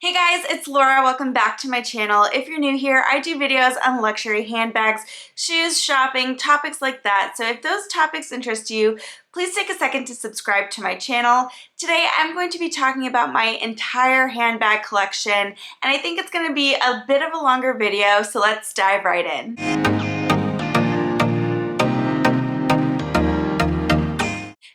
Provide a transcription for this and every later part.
Hey guys, it's Laura. Welcome back to my channel. If you're new here, I do videos on luxury handbags, shoes, shopping, topics like that. So if those topics interest you, please take a second to subscribe to my channel. Today I'm going to be talking about my entire handbag collection, and I think it's going to be a bit of a longer video, so let's dive right in.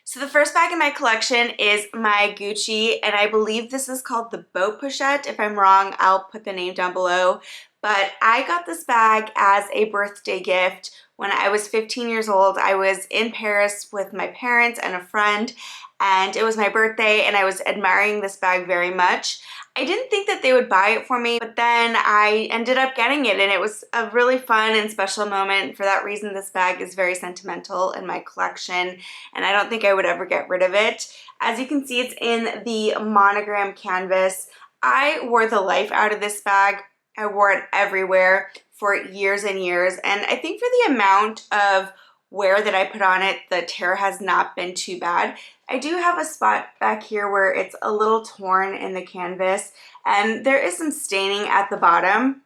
So the first bag in my collection is my Gucci, and I believe this is called the Boat Pochette. If I'm wrong, I'll put the name down below. But I got this bag as a birthday gift when I was 15 years old. I was in Paris with my parents and a friend, and it was my birthday, and I was admiring this bag very much. I didn't think that they would buy it for me, but then I ended up getting it, and it was a really fun and special moment. For that reason, this bag is very sentimental in my collection, and I don't think I would ever get rid of it. As you can see, it's in the monogram canvas. I wore the life out of this bag. I wore it everywhere for years and years, and I think for the amount of wear that I put on it, the tear has not been too bad. I do have a spot back here where it's a little torn in the canvas, and there is some staining at the bottom.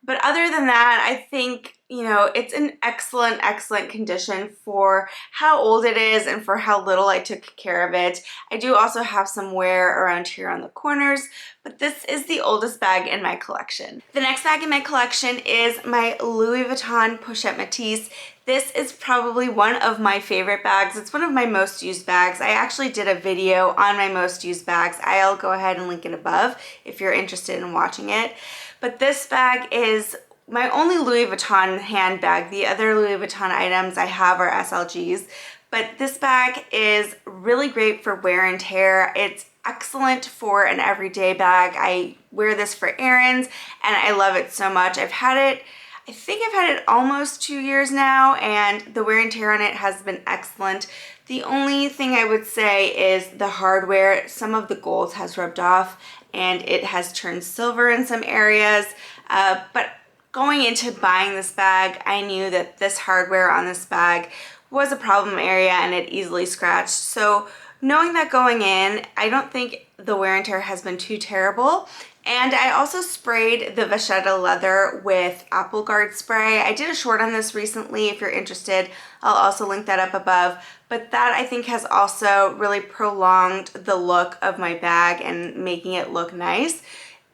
But other than that, I think, it's in excellent condition for how old it is and for how little I took care of it. I do also have some wear around here on the corners, but this is the oldest bag in my collection. The next bag in my collection is my Louis Vuitton Pochette Métis. This is probably one of my favorite bags. It's one of my most used bags. I actually did a video on my most used bags. I'll go ahead and link it above if you're interested in watching it. But this bag is my only Louis Vuitton handbag. The other Louis Vuitton items I have are SLGs, but this bag is really great for wear and tear. It's excellent for an everyday bag. I wear this for errands, and I love it so much. I think I've had it almost 2 years now, and the wear and tear on it has been excellent. The only thing I would say is the hardware. Some of the gold has rubbed off, and it has turned silver in some areas, but going into buying this bag, I knew that this hardware on this bag was a problem area and it easily scratched. So knowing that going in, I don't think the wear and tear has been too terrible. And I also sprayed the Vachetta leather with Apple Guard spray. I did a short on this recently. If you're interested, I'll also link that up above. But that, I think, has also really prolonged the look of my bag and making it look nice.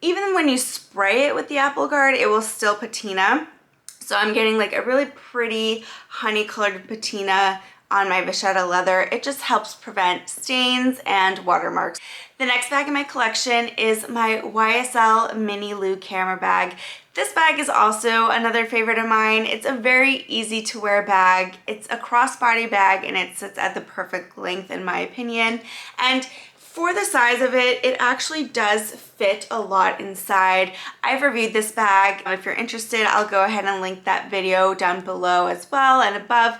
Even when you spray it with the Apple Guard, it will still patina. So I'm getting like a really pretty honey colored patina on my Vachetta leather. It just helps prevent stains and watermarks. The next bag in my collection is my YSL Mini Lou camera bag. This bag is also another favorite of mine. It's a very easy to wear bag. It's a crossbody bag, and it sits at the perfect length in my opinion. And for the size of it, it actually does fit a lot inside. I've reviewed this bag. If you're interested, I'll go ahead and link that video down below as well and above.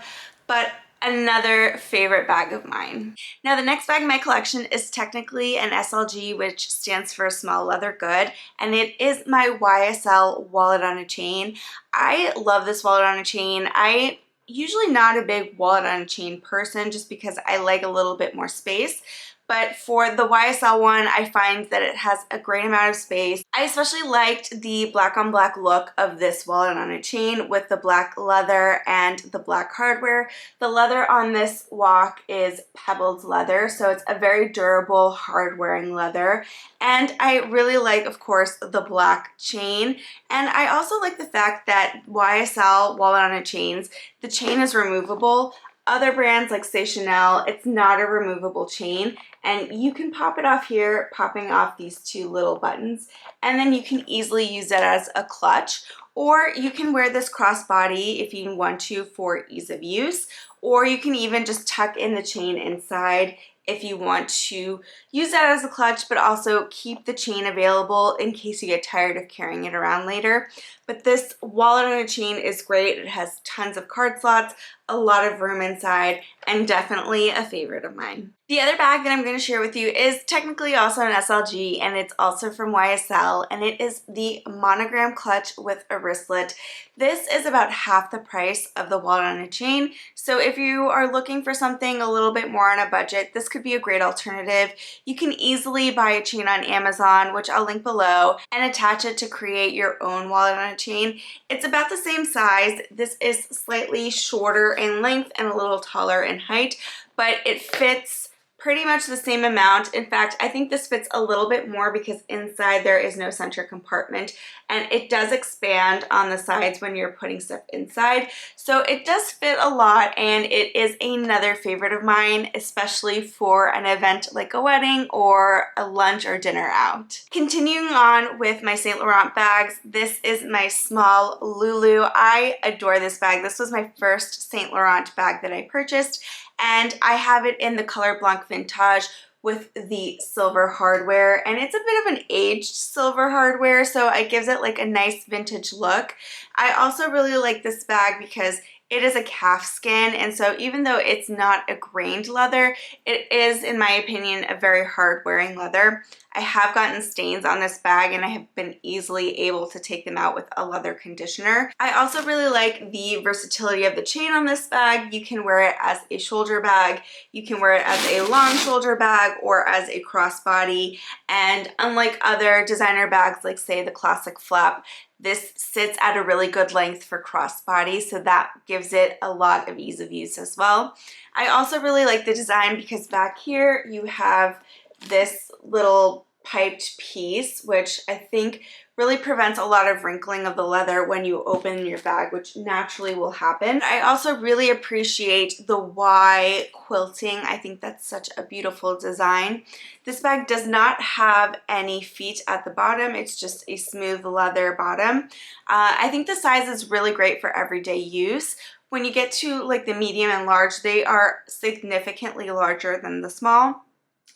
But another favorite bag of mine. Now the next bag in my collection is technically an SLG, which stands for small leather good, and it is my YSL wallet on a chain. I love this wallet on a chain. I usually not a big wallet on a chain person just because I like a little bit more space. But for the YSL one, I find that it has a great amount of space. I especially liked the black on black look of this wallet on a chain with the black leather and the black hardware. The leather on this walk is pebbled leather, so it's a very durable, hard-wearing leather. And I really like, of course, the black chain. And I also like the fact that YSL wallet on a chains, the chain is removable. Other brands like say Chanel, it's not a removable chain, and you can pop it off here, popping off these two little buttons, and then you can easily use it as a clutch, or you can wear this crossbody if you want to for ease of use, or you can even just tuck in the chain inside if you want to use that as a clutch, but also keep the chain available in case you get tired of carrying it around later. but this wallet on a chain is great. It has tons of card slots, a lot of room inside, and definitely a favorite of mine. The other bag that I'm going to share with you is technically also an SLG, and it's also from YSL, and it is the monogram clutch with a wristlet. This is about half the price of the wallet on a chain, so if you are looking for something a little bit more on a budget, this could be a great alternative. You can easily buy a chain on Amazon, which I'll link below, and attach it to create your own wallet on a chain. It's about the same size. This is slightly shorter in length and a little taller in height, but it fits pretty much the same amount. In fact, I think this fits a little bit more because inside there is no center compartment, and it does expand on the sides when you're putting stuff inside. So it does fit a lot, and it is another favorite of mine, especially for an event like a wedding or a lunch or dinner out. Continuing on with my Saint Laurent bags, this is my small Lulu. I adore this bag. This was my first Saint Laurent bag that I purchased, and I have it in the color Blanc Vintage with the silver hardware, and it's a bit of an aged silver hardware, so it gives it like a nice vintage look. I also really like this bag because it is a calf skin, and so even though it's not a grained leather, it is, in my opinion, a very hard wearing leather. I have gotten stains on this bag, and I have been easily able to take them out with a leather conditioner. I also really like the versatility of the chain on this bag. You can wear it as a shoulder bag, you can wear it as a long shoulder bag, or as a crossbody, and unlike other designer bags like say the classic flap, this sits at a really good length for crossbody, so that gives it a lot of ease of use as well. I also really like the design because back here you have this little piped piece, which I think really prevents a lot of wrinkling of the leather when you open your bag, which naturally will happen. I also really appreciate the Y quilting. I think that's such a beautiful design. This bag does not have any feet at the bottom. It's just a smooth leather bottom. I think the size is really great for everyday use. When you get to like the medium and large, they are significantly larger than the small.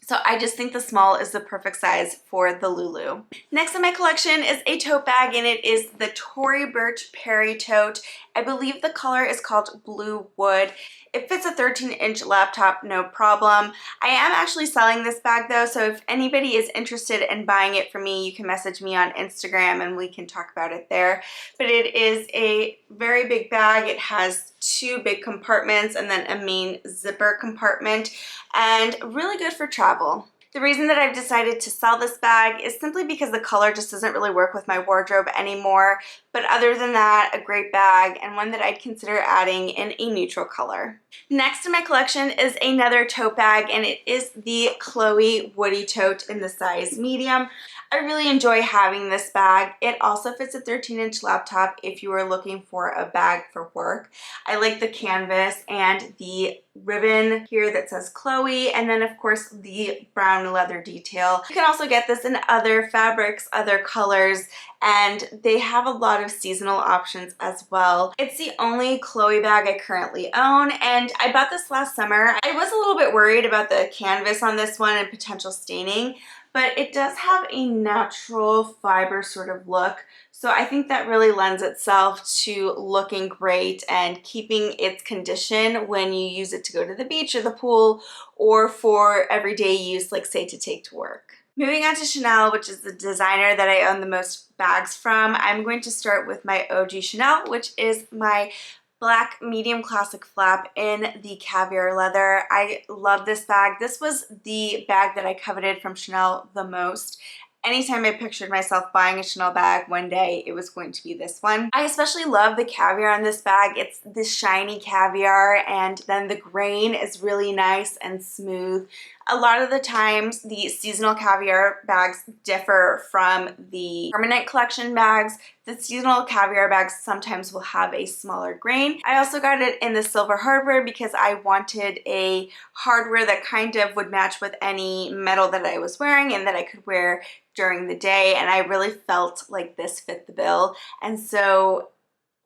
So I just think the small is the perfect size for the Lulu. Next in my collection is a tote bag, and it is the Tory Burch Perry tote. I believe the color is called Blue Wood. It fits a 13-inch laptop, no problem. I am actually selling this bag though, so if anybody is interested in buying it from me, you can message me on Instagram and we can talk about it there. But it is a very big bag. It has 2 big compartments and then a main zipper compartment, and really good for travel. The reason that I've decided to sell this bag is simply because the color just doesn't really work with my wardrobe anymore, but other than that, a great bag and one that I'd consider adding in a neutral color. Next in my collection is another tote bag, and it is the Chloe Woody tote in the size medium. I really enjoy having this bag. It also fits a 13-inch laptop if you are looking for a bag for work. I like the canvas and the ribbon here that says Chloe, and then of course the brown leather detail. You can also get this in other fabrics, other colors, and they have a lot of seasonal options as well. It's the only Chloe bag I currently own, and I bought this last summer. I was a little bit worried about the canvas on this one and potential staining, but it does have a natural fiber sort of look. So I think that really lends itself to looking great and keeping its condition when you use it to go to the beach or the pool, or for everyday use, like say to take to work. Moving on to Chanel, which is the designer that I own the most bags from, I'm going to start with my OG Chanel, which is my black medium classic flap in the caviar leather. I love this bag. This was the bag that I coveted from Chanel the most. Anytime I pictured myself buying a Chanel bag one day, it was going to be this one. I especially love the caviar on this bag. It's this shiny caviar, and then the grain is really nice and smooth. A lot of the times, the seasonal caviar bags differ from the permanent collection bags. The seasonal caviar bags sometimes will have a smaller grain. I also got it in the silver hardware because I wanted a hardware that kind of would match with any metal that I was wearing and that I could wear during the day, and I really felt like this fit the bill. And so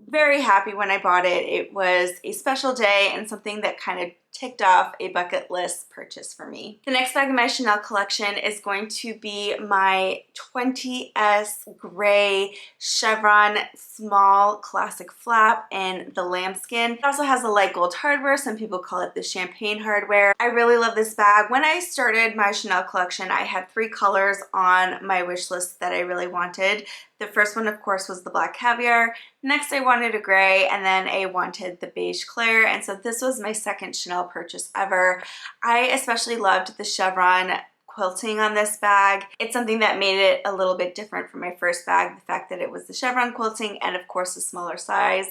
very happy when I bought it. It was a special day and something that kind of ticked off a bucket list purchase for me. The next bag in my Chanel collection is going to be my 20S gray chevron small classic flap in the lambskin. It also has a light gold hardware. Some people call it the champagne hardware. I really love this bag. When I started my Chanel collection, I had 3 colors on my wish list that I really wanted. The first one, of course, was the black caviar. Next, I wanted a gray, and then I wanted the beige clair, and so this was my second Chanel purchase ever. I especially loved the chevron quilting on this bag. It's something that made it a little bit different from my first bag, the fact that it was the chevron quilting and of course a smaller size,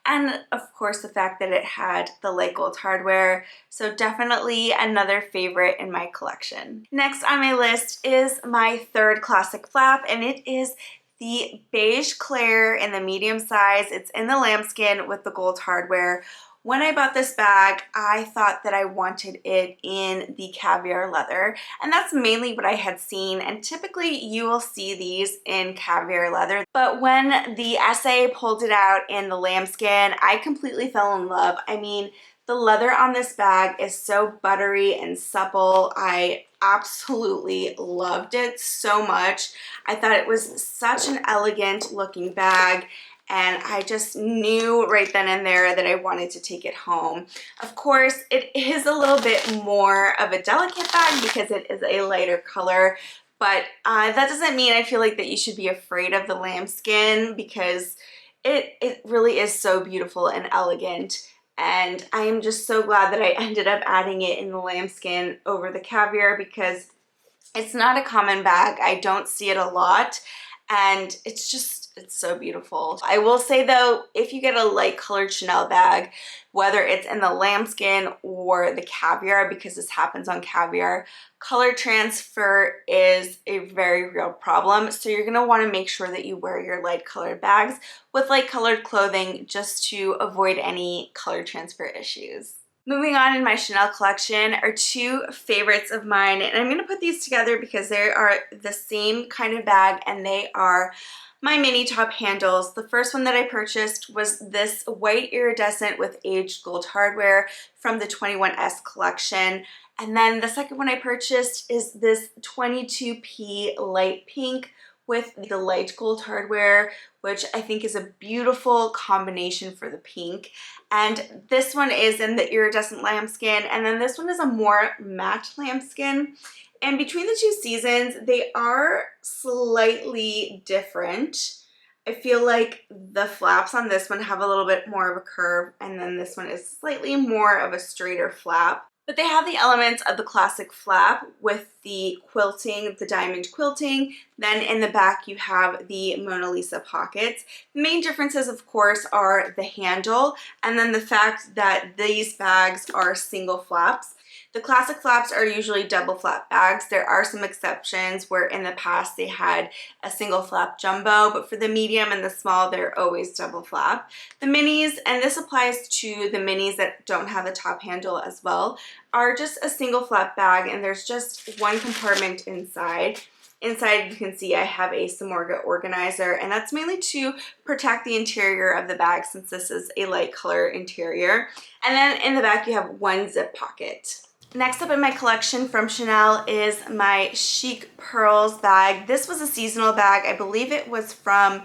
and of course the fact that it had the light gold hardware. So definitely another favorite in my collection. Next on my list is my third classic flap, and it is the beige clair in the medium size. It's in the lambskin with the gold hardware. When I bought this bag, I thought that I wanted it in the caviar leather, and that's mainly what I had seen, and typically you will see these in caviar leather. But when the SA pulled it out in the lambskin, I completely fell in love. I mean, the leather on this bag is so buttery and supple. I absolutely loved it so much. I thought it was such an elegant looking bag, and I just knew right then and there that I wanted to take it home. Of course, it is a little bit more of a delicate bag because it is a lighter color, but that doesn't mean I feel like that you should be afraid of the lambskin, because it really is so beautiful and elegant. And I am just so glad that I ended up adding it in the lambskin over the caviar, because it's not a common bag. I don't see it a lot, and it's so beautiful. I will say though, if you get a light colored Chanel bag, whether it's in the lambskin or the caviar, because this happens on caviar, color transfer is a very real problem. So you're gonna wanna make sure that you wear your light colored bags with light colored clothing just to avoid any color transfer issues. Moving on in my Chanel collection are 2 favorites of mine, and I'm going to put these together because they are the same kind of bag, and they are my mini top handles. The first one that I purchased was this white iridescent with aged gold hardware from the 21S collection. And then the second one I purchased is this 22P light pink with the light gold hardware, which I think is a beautiful combination for the pink. And this one is in the iridescent lambskin, and then this one is a more matte lambskin. And between the 2 seasons, they are slightly different. I feel like the flaps on this one have a little bit more of a curve, and then this one is slightly more of a straighter flap. But they have the elements of the classic flap with the quilting, the diamond quilting. Then in the back you have the Mona Lisa pockets. The main differences, of course, are the handle and then the fact that these bags are single flaps. The classic flaps are usually double flap bags. There are some exceptions where in the past they had a single flap jumbo, but for the medium and the small, they're always double flap. The minis, and this applies to the minis that don't have a top handle as well, are just a single flap bag, and there's just one compartment inside. Inside, you can see I have a Samorga organizer, and that's mainly to protect the interior of the bag since this is a light color interior. And then in the back, you have one zip pocket. Next up in my collection from Chanel is my Chic Pearls bag. This was a seasonal bag. I believe it was from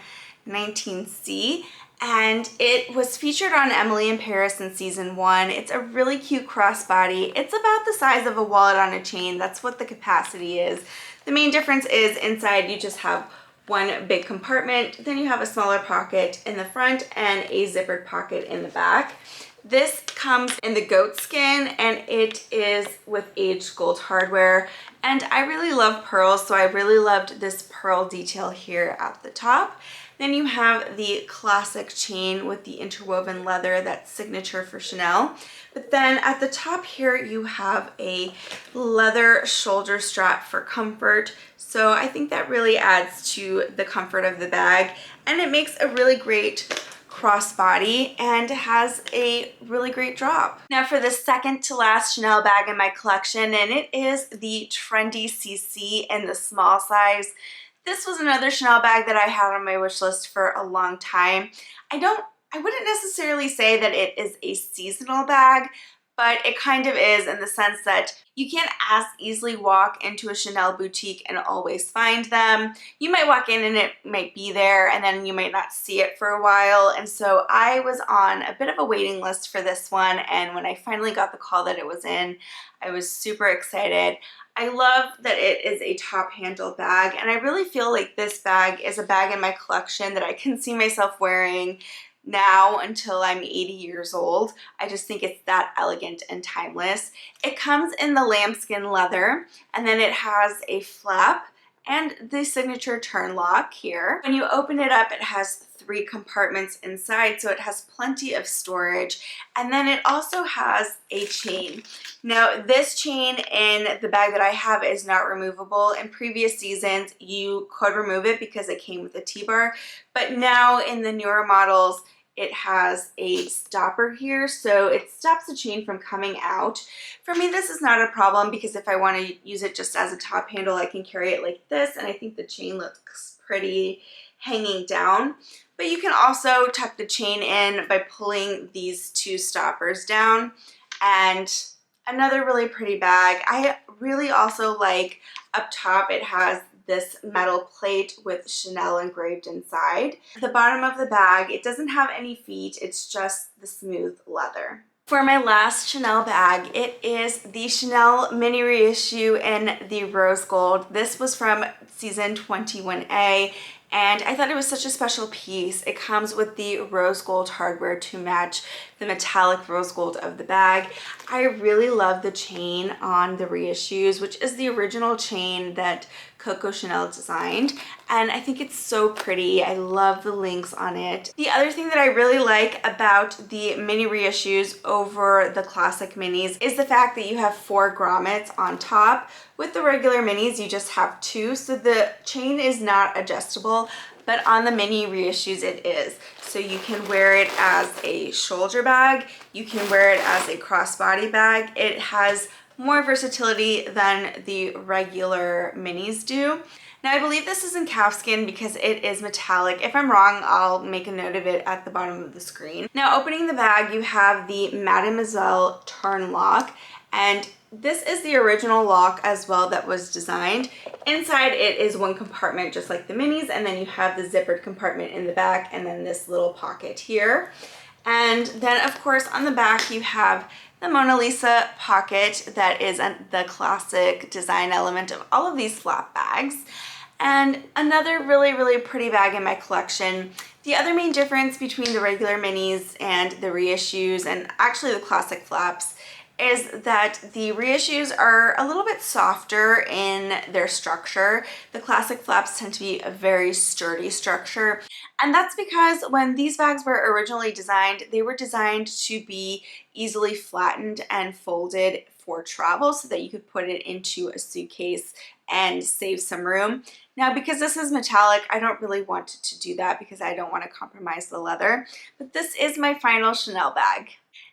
19C, and it was featured on Emily in Paris in season 1. It's a really cute crossbody. It's about the size of a wallet on a chain. That's what the capacity is. The main difference is inside you just have one big compartment, then you have a smaller pocket in the front and a zippered pocket in the back. This comes in the goat skin, and it is with aged gold hardware, and I really love pearls, so I really loved this pearl detail here at the top. Then you have the classic chain with the interwoven leather, that's signature for Chanel. But then at the top here you have a leather shoulder strap for comfort, so I think that really adds to the comfort of the bag, and it makes a really great crossbody and has a really great drop. Now for the second to last Chanel bag in my collection, and it is the Trendy CC in the small size. This was another Chanel bag that I had on my wish list for a long time. I wouldn't necessarily say that it is a seasonal bag, but it kind of is in the sense that you can't as easily walk into a Chanel boutique and always find them. You might walk in and it might be there and then you might not see it for a while. And so I was on a bit of a waiting list for this one, and when I finally got the call that it was in, I was super excited. I love that it is a top handle bag, and I really feel like this bag is a bag in my collection that I can see myself wearing now until I'm 80 years old. I just think it's that elegant and timeless. It comes in the lambskin leather, and then it has a flap and the signature turn lock here. When you open it up, it has 3 compartments inside, so it has plenty of storage. And then it also has a chain. Now, this chain in the bag that I have is not removable. In previous seasons, you could remove it because it came with a T-bar, but now in the newer models, it has a stopper here, so it stops the chain from coming out. For me, this is not a problem because if I want to use it just as a top handle, I can carry it like this, and I think the chain looks pretty hanging down. But you can also tuck the chain in by pulling these 2 stoppers down. And another really pretty bag. I really also like up top, it has this metal plate with Chanel engraved inside. The bottom of the bag, it doesn't have any feet, it's just the smooth leather. For my last Chanel bag, it is the Chanel mini reissue in the rose gold. This was from season 21A, and I thought it was such a special piece. It comes with the rose gold hardware to match the metallic rose gold of the bag. I really love the chain on the reissues, which is the original chain that Coco Chanel designed, and I think it's so pretty. I love the links on it. The other thing that I really like about the mini reissues over the classic minis is the fact that you have 4 grommets on top. With the regular minis, you just have 2, so the chain is not adjustable, but on the mini reissues it is. So you can wear it as a shoulder bag, you can wear it as a crossbody bag. It has more versatility than the regular minis do. Now, I believe this is in calfskin because it is metallic. If I'm wrong, I'll make a note of it at the bottom of the screen. Now, opening the bag, you have the Mademoiselle turn lock, and this is the original lock as well that was designed. Inside it is 1 compartment just like the minis, and then you have the zippered compartment in the back and then this little pocket here. And then of course on the back you have the Mona Lisa pocket that is the classic design element of all of these flap bags. And another really, really pretty bag in my collection. The other main difference between the regular minis and the reissues, and actually the classic flaps, is that the reissues are a little bit softer in their structure. The classic flaps tend to be a very sturdy structure. And that's because when these bags were originally designed, they were designed to be easily flattened and folded for travel so that you could put it into a suitcase and save some room. Now, because this is metallic, I don't really want to do that because I don't want to compromise the leather. But this is my final Chanel bag.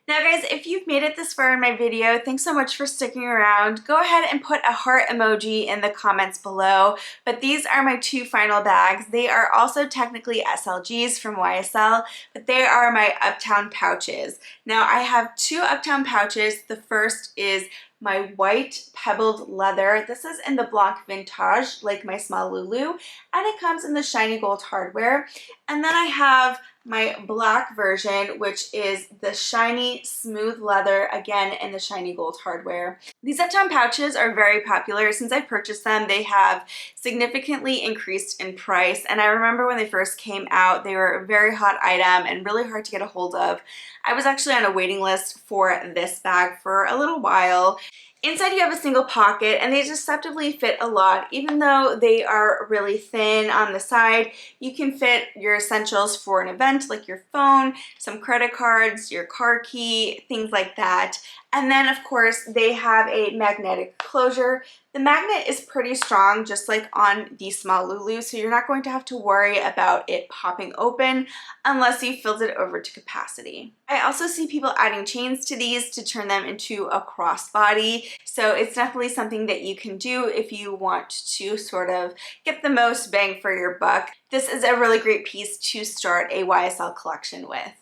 Now guys, if you've made it this far in my video, thanks so much for sticking around. Go ahead and put a heart emoji in the comments below. But these are my 2 final bags. They are also technically SLGs from YSL, but they are my Uptown pouches. Now I have 2 Uptown pouches. The first is my white pebbled leather. This is in the Blanc Vintage, like my small Lulu, and it comes in the shiny gold hardware. And then I have my black version, which is the shiny smooth leather, again in the shiny gold hardware. These Uptown pouches are very popular. Since I purchased them, they have significantly increased in price, and I remember when they first came out, they were a very hot item and really hard to get a hold of. I was actually on a waiting list for this bag for a little while. Inside you have a single pocket, and they deceptively fit a lot. Even though they are really thin on the side, you can fit your essentials for an event like your phone, some credit cards, your car key, things like that. And then of course they have a magnetic closure. The magnet is pretty strong, just like on the small Lulu, so you're not going to have to worry about it popping open unless you filled it over to capacity. I also see people adding chains to these to turn them into a crossbody, so it's definitely something that you can do if you want to sort of get the most bang for your buck. This is a really great piece to start a YSL collection with.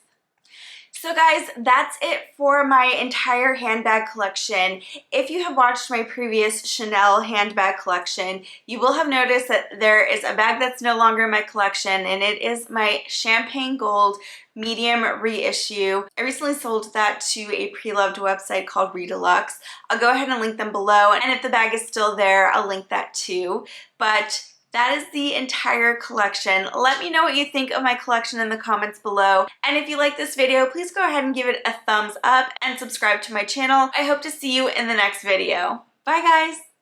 So guys, that's it for my entire handbag collection. If you have watched my previous Chanel handbag collection, you will have noticed that there is a bag that's no longer in my collection, and it is my champagne gold medium reissue. I recently sold that to a pre-loved website called Redilux. I'll go ahead and link them below, and if the bag is still there, I'll link that too. But that is the entire collection. Let me know what you think of my collection in the comments below. And if you like this video, please go ahead and give it a thumbs up and subscribe to my channel. I hope to see you in the next video. Bye guys!